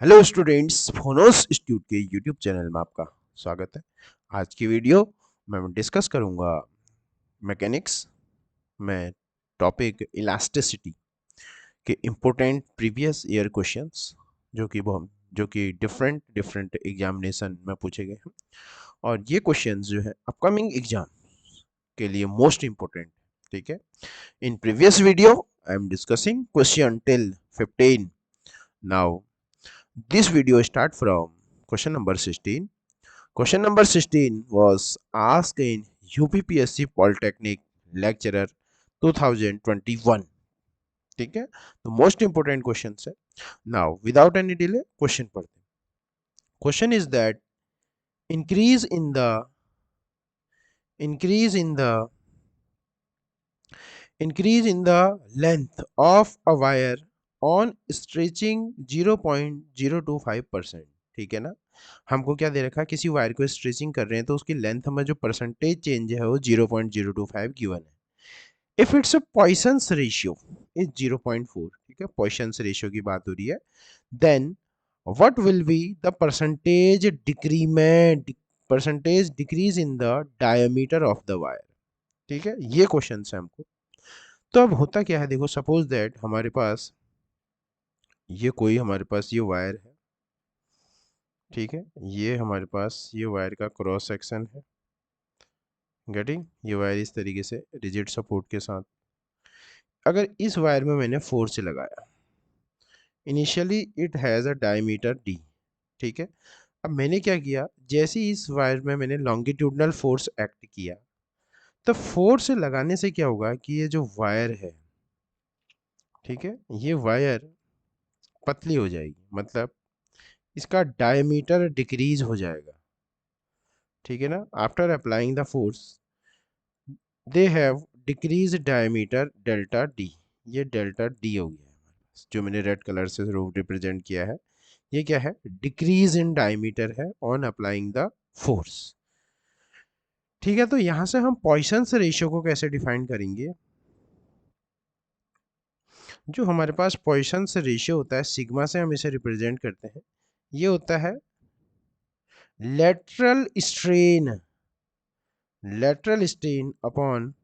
Hello students, फोनोस institute के YouTube channel में आपका स्वागत है। आज की वीडियो मैं डिस्कस करूंगा मैकेनिक्स में टॉपिक इलास्टिसिटी के इम्पोर्टेंट प्रीवियस ईयर क्वेश्चंस जो कि डिफरेंट डिफरेंट एग्जामिनेशन में पूछे गए हैं। और ये क्वेश्चंस जो है अपकमिंग एग्जाम के लिए मोस्ट इम्पोर्टेंट। ठीक है, in previous video I am discussing question till 15। Now this video start from question number 16. Question number 16 was asked in UPPSC Polytechnic lecturer 2021. ठीक है, तो मोस्ट इंपोर्टेंट क्वेश्चन है। Now without any delay question पढ़ते हैं। Question is that increase in the increase in the increase in the length of a wire on stretching 0.025%। ठीक है ना, हमको क्या दे रखा है, किसी वायर को स्ट्रेचिंग कर रहे हैं तो उसकी लेंथ में जो परसेंटेज चेंज है वो 0.025 गिवन है। If it's a Poisson's ratio is 0.4, ठीक है, पॉइसंस रेशियो की बात हो रही है, then what will be the percentage decrease in the diameter of the wire. ठीक है, ये क्वेश्चन है हमको। तो अब होता क्या है, देखो सपोज दैट हमारे पास ये वायर है। ठीक है, ये हमारे पास ये वायर का क्रॉस सेक्शन है। गेटिंग, ये वायर इस तरीके से रिजिड सपोर्ट के साथ, अगर इस वायर में मैंने फोर्स लगाया, initially it has a diameter D. ठीक है, अब मैंने क्या किया, जैसे ही इस वायर में मैंने लॉन्गिट्यूडनल फोर्स एक्ट किया, तो फोर्स लगाने से क्या होगा कि ये जो वायर है, ठीक है, ये वायर पतली हो जाएगी, मतलब इसका डायमीटर डिक्रीज हो जाएगा। ठीक है ना, after applying the force they have decrease diameter delta D. ये डेल्टा डी हो गया है, जो मैंने रेड कलर से रिप्रेजेंट किया है, ये क्या है, डिक्रीज इन डायमीटर है ऑन अप्लाइंग द फोर्स। ठीक है, तो यहां से हम पॉइसंस रेशियो को कैसे डिफाइन करेंगे। जो हमारे पास पॉइसंस रेशियो होता है, सिग्मा से हम इसे रिप्रेजेंट करते हैं। ये होता है lateral strain upon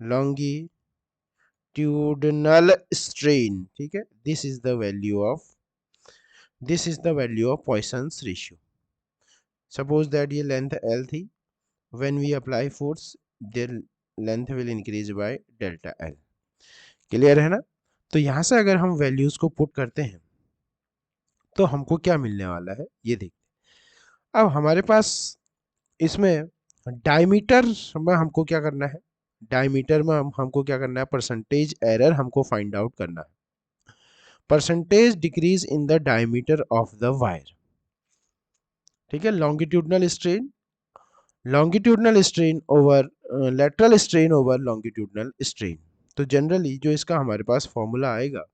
longitudinal strain। ठीक है, this is the value of Poisson's ratio. Suppose that ये लेंथ L थी, when we apply force their length will increase by delta L। Clear है ना। तो यहां से अगर हम वैल्यूज को पुट करते हैं तो हमको क्या मिलने वाला है, ये देखते हैं। अब हमारे पास इसमें डायमीटर में हमको क्या करना है, डायमीटर में हमको क्या करना है, परसेंटेज एरर हमको फाइंड आउट करना है। Percentage decrease in the diameter of the wire. ठीक है, longitudinal strain over lateral strain over longitudinal strain. तो जनरली जो इसका हमारे पास फॉर्मूला आएगा,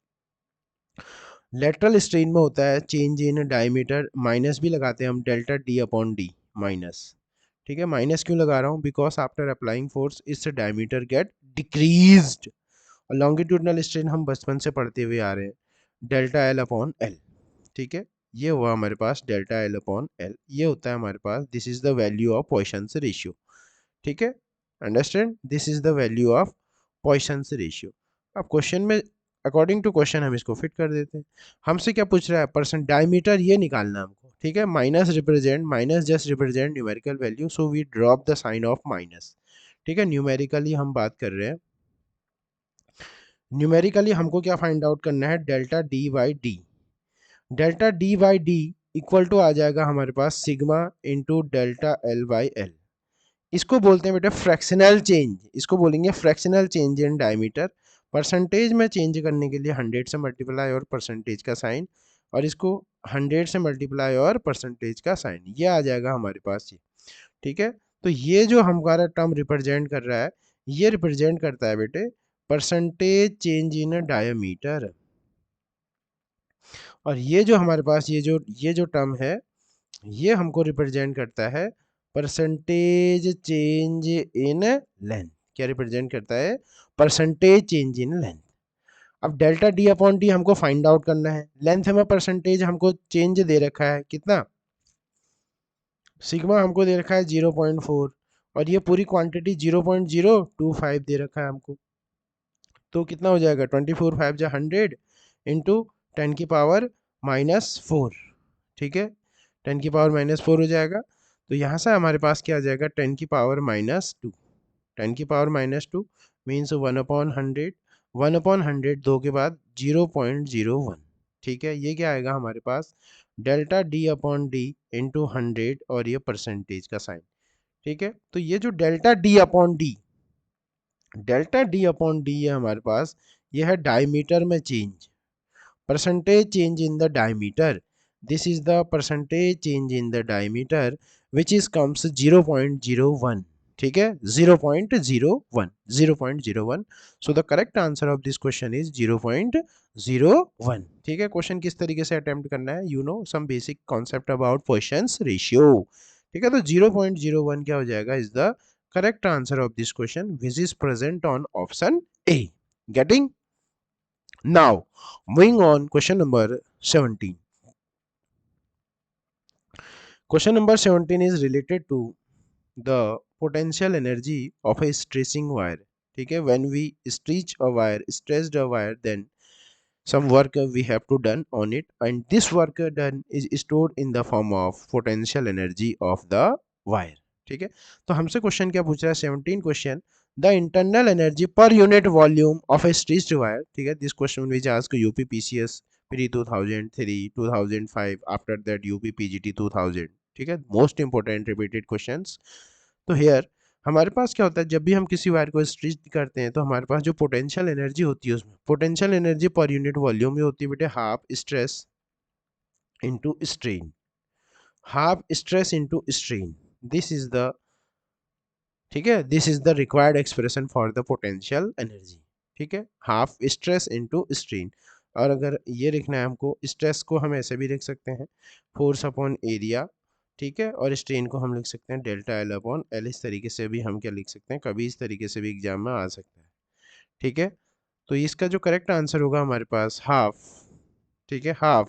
लेटरल स्ट्रेन में होता है चेंज इन डायमीटर, माइनस भी लगाते हैं हम, delta D upon D minus. ठीक है, माइनस क्यों लगा रहा हूँ, because after applying force its diameter get decreased. और लॉन्गिट्यूडनल स्ट्रेन हम बचपन से पढ़ते हुए आ रहे हैं, डेल्टा एल अपॉन एल। ठीक है, ये हुआ हमारे पास डेल्टा एल अपॉन एल, ये होता है हमारे पास, this is the value of Poisson's ratio. ठीक है, understand, this is the value of Poisson's ratio. अब क्वेश्चन में अकॉर्डिंग टू क्वेश्चन हम इसको फिट कर देते हैं। हमसे क्या पूछ रहा है, परसेंट डायमीटर ये निकालना हमको। ठीक है, minus just represent numerical value, so we drop the sign of minus. ठीक है, न्यूमेरिकली हम बात कर रहे हैं, न्यूमेरिकली हमको क्या फाइंड आउट करना है, delta D by D. Delta D by D equal to आ जाएगा हमारे पास sigma into delta L by L. इसको बोलते हैं बेटा फ्रैक्शनल चेंज, इसको बोलेंगे fractional change in diameter. Percentage में चेंज करने के लिए 100 से मल्टीप्लाई और परसेंटेज का साइन, और इसको 100 से मल्टीप्लाई और परसेंटेज का साइन, ये आ जाएगा हमारे पास ये। ठीक है, तो ये जो हमारा टर्म रिप्रेजेंट कर रहा है, ये रिप्रेजेंट करता है बेटे परसेंटेज चेंज इन डायमीटर। और ये जो हमारे पास ये जो टर्म है, ये हमको रिप्रेजेंट करता है परसेंटेज चेंज इन लेंथ। क्या रिप्रेजेंट करता है, परसेंटेज चेंज इन लेंथ। अब डेल्टा डी अपॉन डी हमको फाइंड आउट करना है। लेंथ में परसेंटेज हमको चेंज दे रखा है कितना, सिग्मा हमको दे रखा है 0.4 और ये पूरी क्वांटिटी 0.025 दे रखा है हमको। तो कितना हो जाएगा 24 5 जा 100 इंटू 10 की पावर -4, ठीक है 10 की पावर -4 हो जाएगा। तो यहाँ से हमारे पास क्या आ जाएगा 10 की पावर -2, 10 की पावर -2 मीन्स 1/100, 1/100 2 के बाद 0.01, ठीक है। ये क्या आएगा हमारे पास delta D upon D into 100 और ये परसेंटेज का साइन, ठीक है। तो ये जो delta D upon D, delta D upon D है हमारे पास, ये है डायमीटर में change, percentage change in the diameter. This is the percentage change in the diameter which is comes 0.01, ठीक है 0.01, 0.01. So the correct answer of this question is 0.01, ठीक है। Question किस तरीके से अटेम्प्ट करना है, you know some basic concept about Poisson's ratio, ठीक है। तो 0.01 क्या हो जाएगा is the correct answer of this question which is present on option A. Getting? Now, moving on, question number 17. Question number 17 is related to the potential energy of a stretching wire. ठीक है, when we stretch a wire, stretched a wire, then some work we have to done on it, and this work done is stored in the form of potential energy of the wire. ठीक है, तो हमसे question क्या पूछ रहा है 17 question, the internal energy per unit volume of A stretched wire, ठीक है। This question which ask UP PCS pre 2003 2005, after that UP PGT 2000, ठीक है, मोस्ट इंपोर्टेंट रिपीटेड क्वेश्चंस। तो हियर हमारे पास क्या होता है, जब भी हम किसी वायर को स्ट्रेच करते हैं तो हमारे पास जो पोटेंशियल एनर्जी होती है, उसमें potential energy per unit volume में होती है बेटे half stress into strain, half stress into strain, this is the, ठीक है, this is the required expression for the potential energy, ठीक है, हाफ स्ट्रेस इनटू स्ट्रेन। और अगर ये लिखना है हमको, स्ट्रेस को हम ऐसे भी लिख सकते हैं फोर्स अपॉन एरिया, ठीक है, और स्ट्रेन को हम लिख सकते हैं डेल्टा एल अपॉन एल, इस तरीके से भी हम क्या लिख सकते हैं, कभी इस तरीके से भी एग्जाम में आ सकता है, ठीक है। तो इसका जो करेक्ट आंसर होगा हमारे पास हाफ, ठीक है, half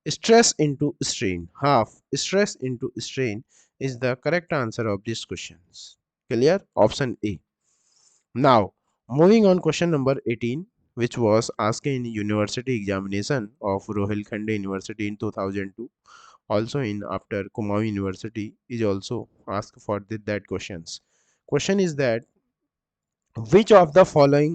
stress into strain, half stress into strain is the correct answer of these questions. Clear? Option A. Now, moving on question number 18, which was asked in university examination of Rohilkhande University in 2002. Also in after Kumaon University is also asked for that questions. Question is that which of the following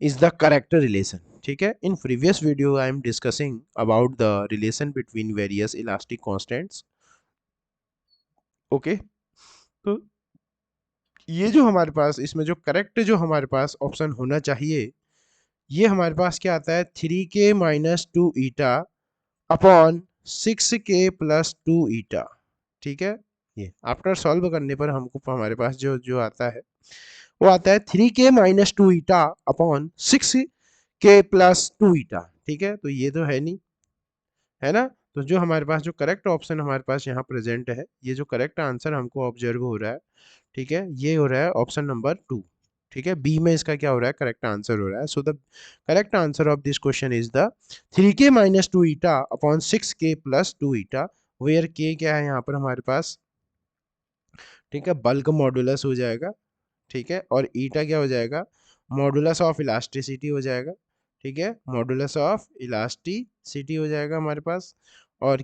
is the correct relation, ठीक है। in previous video I am discussing about the relation between various elastic constants, okay. तो ये जो हमारे पास इसमें जो correct जो हमारे पास ऑप्शन होना चाहिए, ये हमारे पास क्या आता है 3k minus 2 eta upon 6k plus 2 eta, ठीक है। ये आफ्टर सॉल्व करने पर हमको हमारे पास जो जो आता है वो आता है 3k minus 2 eta upon 6k plus 2 eta, ठीक है। तो ये तो है नहीं, है ना। तो जो हमारे पास जो करेक्ट ऑप्शन हमारे पास यहाँ प्रेजेंट है, ये जो करेक्ट आंसर हमको ऑब्जर्व हो रहा है, ठीक है, ये हो रहा है ऑप्शन नंबर 2, ठीक है। बी में इसका क्या हो रहा है, करेक्ट आंसर हो रहा है। So the correct answer of this question is the 3k minus 2 eta upon 6k plus 2 eta, where k क्या है यहाँ पर हमारे पास, ठीक है, बल्क मॉडुलस हो जाएगा, ठीक है, और ईटा क्या हो जाएगा, मॉडुलस ऑफ इलास्टिसिटी हो जाएगा, ठीक है, मॉडुलस ऑफ इलास्टिसिटी हो जाएगा हमारे पास, और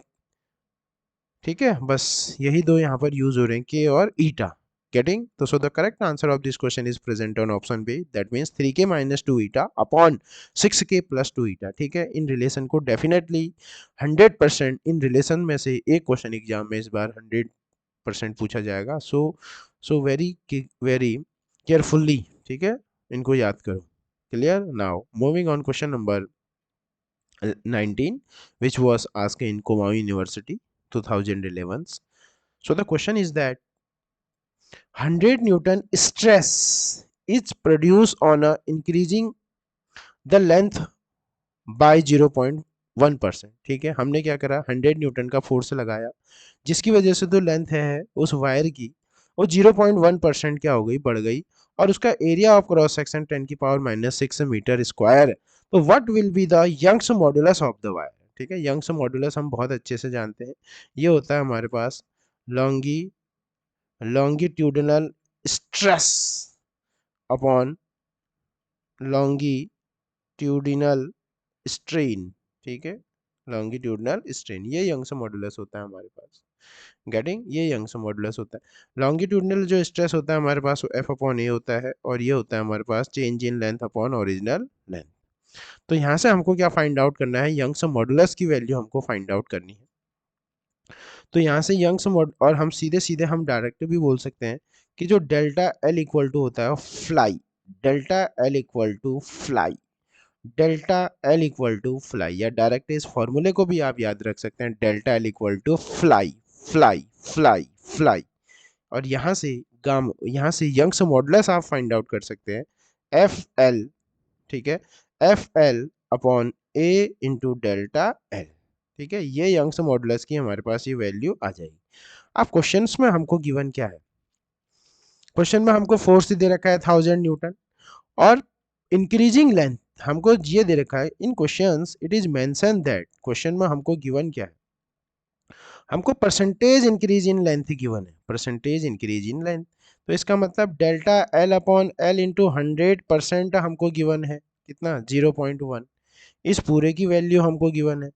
ठीक है, बस यही दो यहाँ पर यूज हो रहे हैं, के और ईटा। गेटिंग? तो so the correct answer of this question is present on option B, that means 3k minus 2 eta upon 6k plus 2 eta, ठीक है। इन रिलेशन को डेफिनेटली 100% इन रिलेशन में से एक क्वेश्चन एग्जाम में इस बार 100% पूछा जाएगा। सो वेरी वेरी केयरफुल्ली, ठीक है, इनको याद करो। Clear? Now moving on question number 19, which was asked in Kumaon University 2011. So the question is that 100 Newton stress is produced on a increasing the length by 0.1%, ठीक है। हमने क्या करा, 100 न्यूटन का फोर्स लगाया, जिसकी वजह से जो लेंथ है उस वायर की वो 0.1% क्या हो गई, बढ़ गई, और उसका एरिया ऑफ क्रॉस सेक्शन 10 की पावर -6 मीटर स्क्वायर तो what will be the Young's modulus of the wire. ठीक है, यंग्स मॉडुलस हम बहुत अच्छे से जानते हैं, ये होता है हमारे पास longitudinal stress upon longitudinal strain. ठीक है, लॉन्गिट्यूडिनल स्ट्रेन, ये यंग्स मॉडुलस होता है हमारे पास। गेटिंग, ये यंग्स मॉडुलस होता है। लॉन्गिट्यूडिनल जो स्ट्रेस होता है हमारे पास एफ अपॉन ए होता है, और ये होता है हमारे पास change in length upon original length. तो यहाँ से हमको क्या फाइंड आउट करना है, यंग्स मॉडुलस की वैल्यू हमको फाइंड आउट करनी है। तो यहाँ से यंग्स मॉड, और हम सीधे सीधे हम डायरेक्ट भी बोल सकते हैं कि जो डेल्टा एल इक्वल टू होता है fly, delta L equal to fly, delta L equal to fly, या डायरेक्ट इस फॉर्मूले को भी आप याद रख सकते हैं, delta L equal to fly fly fly fly. और यहाँ से यंग्स मॉडुलस आप फाइंड आउट कर सकते हैं, एफ एल। ठीक है, F L upon A into delta L. ठीक है, ये यंग्स मॉडुलस की हमारे पास ये वैल्यू आ जाएगी। अब क्वेश्चंस में हमको गिवन क्या है, क्वेश्चन में हमको फोर्स दे रखा है 1000 न्यूटन, और इंक्रीजिंग लेंथ हमको ये दे रखा है। In questions it is mention that, question में हमको गिवन क्या है, हमको percentage increase in length given है, परसेंटेज इंक्रीज इन लेंथ। तो इसका मतलब delta L upon L into 100% हमको गिवन है, कितना 0.1, इस पूरे की वैल्यू हमको गिवन है।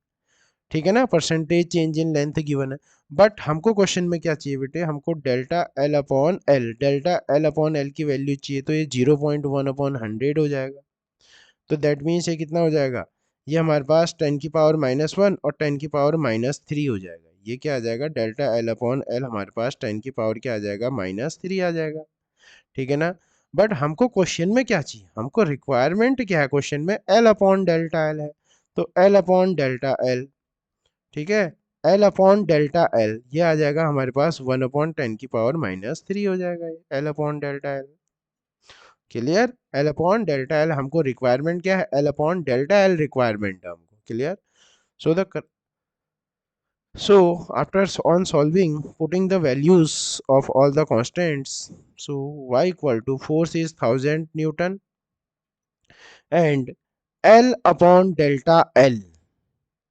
ठीक है ना, percentage change in length given है। बट हमको क्वेश्चन में क्या चाहिए बेटे, हमको delta L upon L, delta L upon L की वैल्यू चाहिए, तो ये 0.1 अपॉन 100 हो जाएगा। तो दैट मीन्स ये कितना हो जाएगा, ये हमारे पास 10⁻⁻1 और 10⁻³ हो जाएगा। ये क्या आ जाएगा, डेल्टा एल अपॉन एल हमारे पास 10 क्या आ जाएगा, -3 आ जाएगा। ठीक है ना, बट हमको क्वेश्चन में क्या चाहिए, हमको रिक्वायरमेंट क्या है क्वेश्चन में, एल अपॉन डेल्टा एल है। तो एल अपॉन डेल्टा एल, ठीक है, एल अपॉन डेल्टा एल ये आ जाएगा हमारे पास 1/10⁻³ हो जाएगा, L upon delta L. Clear, L upon delta L हमको रिक्वायरमेंट क्या है, L upon delta L requirement है हमको। Clear, so the so after on solving, putting the values of all the constants, so y equal to force is 1000 Newton and L upon delta L,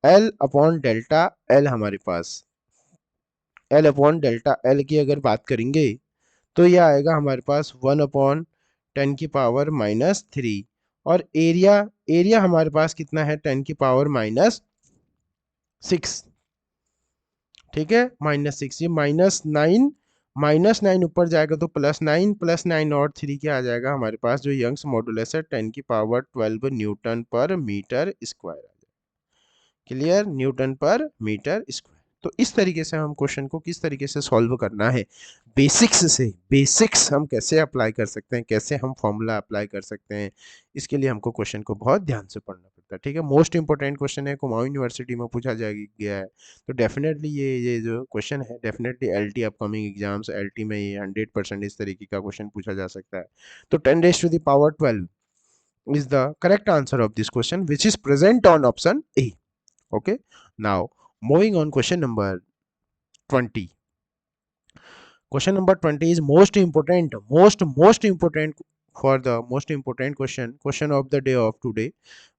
L upon delta L हमारे पास, L upon delta L की अगर बात करेंगे तो ये आएगा हमारे पास 1/10⁻³ और एरिया, एरिया हमारे पास कितना है, 10⁻⁶। ठीक है, -6, ये -9, -9 ऊपर जाएगा तो +9, +9 और 3 क्या आ जाएगा हमारे पास, जो यंग्स मॉडुलस है 10⁻12 न्यूटन पर मीटर स्क्वायर। क्लियर, न्यूटन पर मीटर स्क्वायर। तो इस तरीके से हम क्वेश्चन को किस तरीके से सॉल्व करना है, बेसिक्स से, बेसिक्स हम कैसे अप्लाई कर सकते हैं, कैसे हम फॉर्मूला अप्लाई कर सकते हैं, इसके लिए हमको क्वेश्चन को बहुत ध्यान से पढ़ना पड़ता है। ठीक है, मोस्ट इंपॉर्टेंट क्वेश्चन है, कुमाऊं यूनिवर्सिटी में पूछा गया है। तो डेफिनेटली ये जो क्वेश्चन है, definitely LT upcoming exams, LT में ये 100% इस तरीके का क्वेश्चन पूछा जा सकता है। तो 10⁻12 is the correct answer of this question, which is present on option A. Okay, now moving on, question number 20. Question number 20 is most important, most important, for the most important question of the day of today,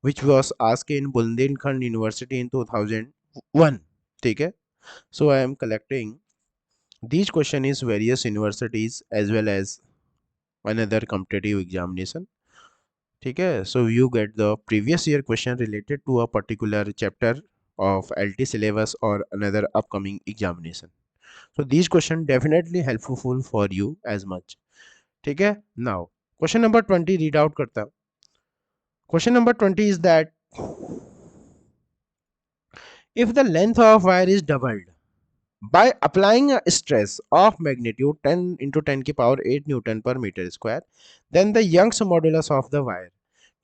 which was asked in Bundelkhand University in 2001. ठीक है, so I am collecting these question is various universities as well as another competitive examination. ठीक है, so you get the previous year question related to a particular chapter of LT syllabus or another upcoming examination. So these question definitely helpful for you as much. ठीक है, now question number 20 read out करता हूँ। Question number 20 is that if the length of wire is doubled by applying a stress of magnitude 10 into 10⁸ Newton per meter square, then the Young's modulus of the wire.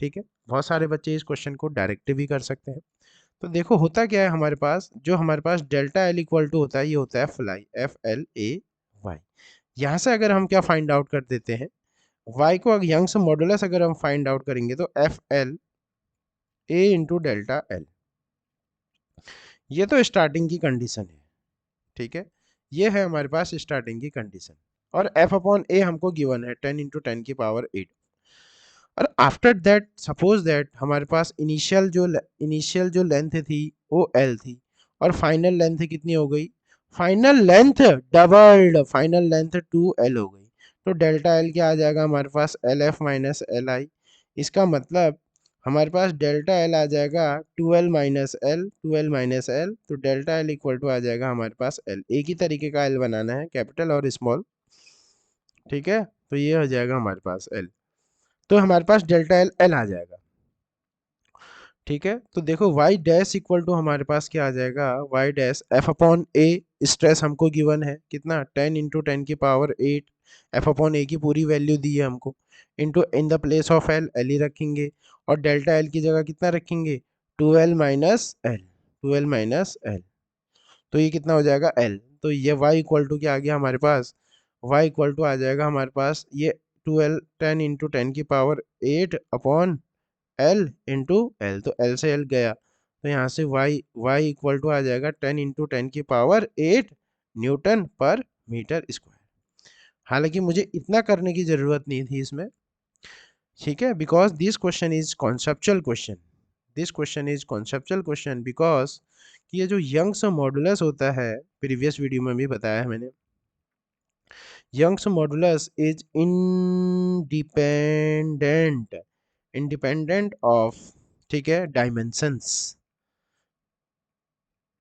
ठीक है, बहुत सारे बच्चे इस question को direct भी कर सकते हैं। तो देखो होता क्या है हमारे पास, जो हमारे पास डेल्टा एल इक्वल टू होता है, ये होता है फ्लाई, FLAY। यहाँ से अगर हम क्या फाइंड आउट कर देते हैं, y को यंग्स मॉडुलस अगर हम फाइंड आउट करेंगे तो FLA इंटू डेल्टा एल, ये तो स्टार्टिंग की कंडीशन है। ठीक है, ये है हमारे पास स्टार्टिंग की कंडीशन, और F अपॉन ए हमको गिवन है 10 into 10⁸। और आफ्टर दैट सपोज दैट हमारे पास इनिशियल जो लेंथ थी वो एल थी और फाइनल लेंथ कितनी हो गई, final length doubled, final length 2l हो गई। तो डेल्टा एल क्या आ जाएगा हमारे पास, L F minus L I. इसका मतलब हमारे पास डेल्टा एल आ जाएगा 2l माइनस एल, तो डेल्टा एल इक्वल टू आ जाएगा हमारे पास एल। एक ही तरीके का एल बनाना है, कैपिटल और स्मॉल, ठीक है। तो ये हो जाएगा हमारे पास एल, तो हमारे पास डेल्टा एल एल आ जाएगा, ठीक है। तो देखो वाई डैश इक्वल टू हमारे पास क्या आ जाएगा, वाई डैश एफ अपॉन ए, स्ट्रेस हमको गिवन है कितना 10 × 10⁸, एफ अपॉन ए की पूरी वैल्यू दी है हमको, into in the place of L L ही रखेंगे और डेल्टा एल की जगह कितना रखेंगे, 2l minus L, 2l minus L. तो ये कितना हो जाएगा एल। तो ये वाई इक्वल टू क्या आ गया हमारे पास, वाई इक्वल टू आ जाएगा हमारे पास ये 10 × 10⁸ अपॉन एल इंटू एल, तो एल से एल गया, तो यहाँ से वाई वाई इक्वल टू आ जाएगा 10 × 10⁸ न्यूटन पर मीटर स्क्वायर। हालांकि मुझे इतना करने की जरूरत नहीं थी इसमें, ठीक है, because this question is conceptual question, this question is conceptual question because ये जो यंग्स मॉडुलस होता है, प्रीवियस वीडियो में भी बताया है मैंने, Young's modulus is independent of, ठीक है, डायमेंशंस,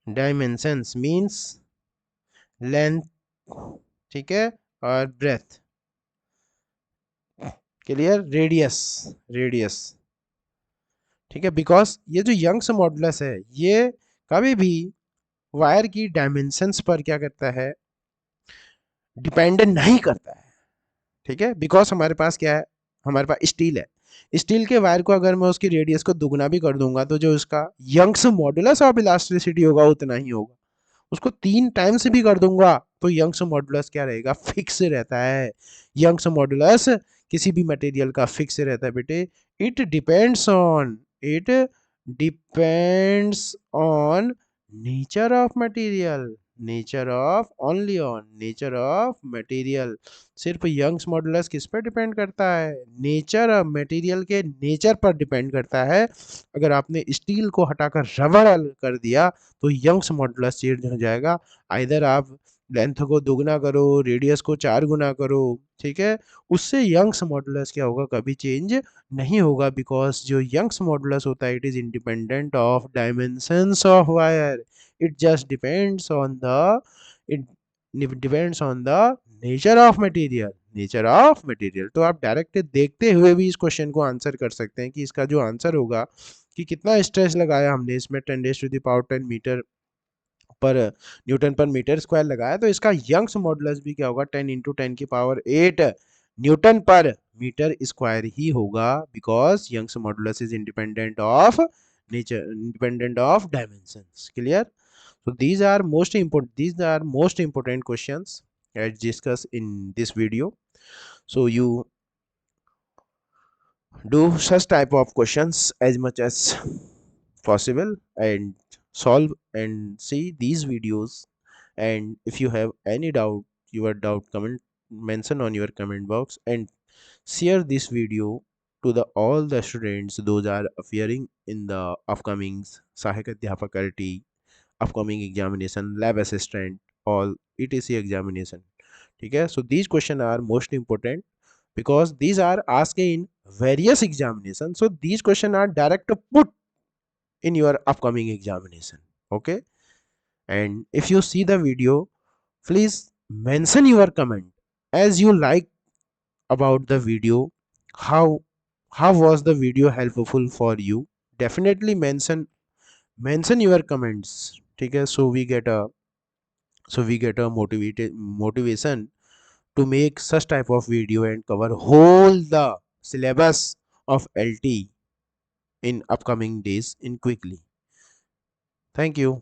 डायमेंशंस मींस लेंथ, ठीक है, और ब्रेथ, क्लियर, रेडियस, रेडियस, ठीक है। बिकॉज ये जो यंग्स मॉडुलस है ये कभी भी वायर की डायमेंशंस पर क्या करता है, डिपेंडेंट नहीं करता है, ठीक है। बिकॉज हमारे पास क्या है, हमारे पास स्टील है, स्टील के वायर को अगर मैं उसकी रेडियस को दुगना भी कर दूंगा तो जो उसका यंग्स मॉडुलस ऑफ इलास्टिसिटी होगा उतना ही होगा, उसको 3 टाइम्स भी कर दूंगा तो यंग्स मॉडुलस क्या रहेगा, फिक्स रहता है। यंग्स मॉडुलस किसी भी मटेरियल का फिक्स रहता है बेटे, it depends on, it depends on nature of material, nature of, only on nature of material. सिर्फ यंग्स मॉडुलस किस पर डिपेंड करता है, नेचर ऑफ मटेरियल के नेचर पर डिपेंड करता है। अगर आपने स्टील को हटाकर रबड़ कर दिया तो यंग्स मॉडुलस चेंज हो जाएगा, आइदर आप लेंथ को दुगना करो, रेडियस को 4 गुना करो, ठीक है, उससे यंग्स मॉडुलस क्या होगा, कभी चेंज नहीं होगा। बिकॉज जो यंग्स मॉडुलस होता है it is independent of dimensions of wire, it just depends on the, it depends on the nature of material, nature of material. तो आप डायरेक्ट देखते हुए भी इस क्वेश्चन को आंसर कर सकते हैं कि इसका जो आंसर होगा कि कितना स्ट्रेस लगाया हमने इसमें 10⁻10 मीटर पर न्यूटन पर मीटर स्क्वायर लगाया, तो इसका यंग्स मॉडुलस भी क्या होगा, 10 × 10⁸ न्यूटन पर मीटर स्क्वायर ही होगा। Because Young's modulus is independent of nature, independent of dimensions, clear. So these are most important questions as discussed in this video. So you do such type of questions as much as possible and solve and see these videos. And if you have any doubt, your doubt comment, mention on your comment box and share this video to the all the students those are appearing in the upcoming Sahayak Adhyapak LT, upcoming examination, lab assistant, all etc examination, ठीक है। So these questions are most important because these are asked in various examinations, so these questions are direct put in your upcoming examination, okay. And if you see the video, please mention your comment as you like about the video, how was the video helpful for you, definitely mention your comments, ठीक है। So we get a motivation to make such type of video and cover whole the syllabus of LT in upcoming days in quickly. Thank you.